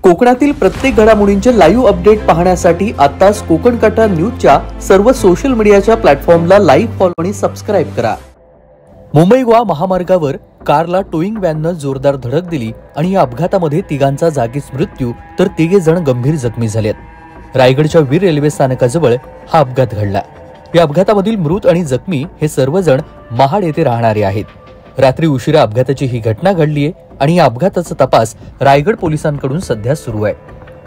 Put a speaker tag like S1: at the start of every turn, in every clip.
S1: कोकणातील प्रत्येक घडामोडींचे लाईव्ह अपडेट पाहण्यासाठी आताच कोकण कटा न्यूजच्या सर्व सोशल मीडियाच्या प्लॅटफॉर्मला लाईक, फॉलो आणि सबस्क्राईब करा। मुंबई गोवा महामार्गावर कारला टोईंग व्हॅननं जोरदार धडक दिली आणि या अपघातामध्ये तिघांचा जागीच मृत्यू तर तिघे जण गंभीर जखमी झालेत। रायगडच्या वीर रेल्वे स्थानकाजवळ हा अपघात घडला। या अपघातामधील मृत आणि जखमी हे सर्वजण महाड येथे राहणारे आहेत। रात्री उशिरा अपघाताची ही घटना घडली आहे आणि या अपघाताचा तपास रायगड पोलिसांकडून सध्या सुरू आहे।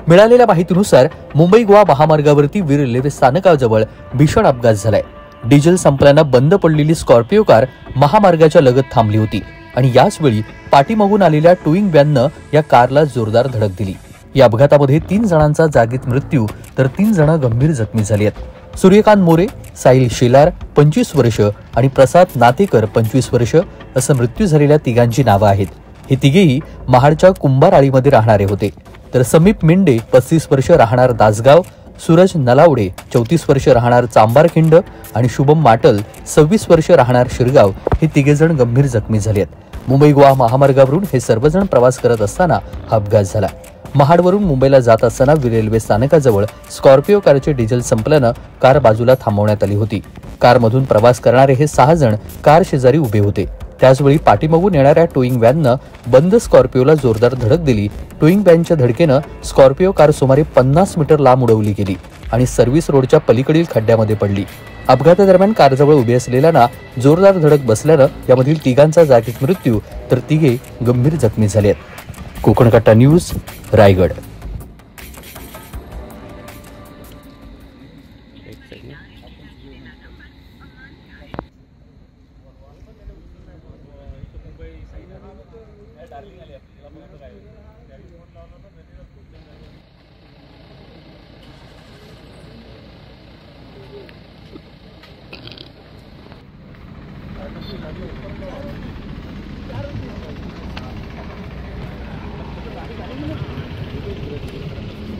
S1: मिळालेल्या माहितीनुसार मुंबई गोवा महामार्गावरती वीर रेल्वे स्थानकाजवळ भीषण अपघात झालाय। डिझेल संपल्यानं बंद पडलेली स्कॉर्पिओ कार महामार्गाच्या लगत थांबली होती आणि याच वेळी पाठीमागून आलेल्या टोईंग व्हॅननं या कारला जोरदार धडक दिली। या अपघातामध्ये 3 जणांचा जागीच मृत्यू तर 3 जण गंभीर जखमी झाले आहेत। सूर्यकांत मोरे, साहिल शेलार 25 वर्ष आणि प्रसाद नातेकर 25 वर्ष असं मृत्यू झालेल्या तिघांची नावं आहेत। हे तिघेही महाडच्या कुंभारआळीमध्ये राहणारे होते। तर समीप मेंढे 35 वर्ष राहणार दासगाव, सूरज नलावडे 34 वर्ष राहणार चांबारखिंड आणि शुभम माटल 26 वर्ष राहणार शिरगाव हे तिघे जण गंभीर जखमी झाले आहेत। मुंबई गोवा महामार्गावरून हे सर्वजण प्रवास करत असताना हा अपघात झाला। महाडवरून मुंबईला जात असताना वीर रेल्वे स्थानकाजवळ स्कॉर्पिओ कारचे डिझेल संपल्यानं कार बाजूला थांबवण्यात आली होती। कारमधून प्रवास करणारे हे 6 जण कार शेजारी उभे होते। त्याचवेळी पाठीमागून येणाऱ्या टोईंग व्हॅननं बंद स्कॉर्पिओला जोरदार धडक दिली। टोईंग व्हॅनच्या धडकेनं स्कॉर्पिओ कार सुमारे 50 मीटर लांब उडवली गेली आणि सर्व्हिस रोडच्या पलीकडील खड्ड्यामध्ये पडली। अपघातादरम्यान कारजवळ उभे असलेल्यांना जोरदार धडक बसल्यानं यामधील तिघांचा जागीच मृत्यू तर तिघे गंभीर जखमी झाले आहेत। कोकण कट्टा न्यूज, रायगड।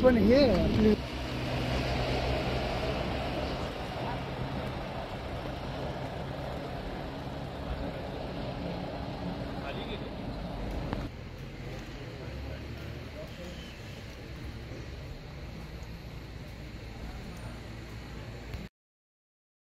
S2: पण हे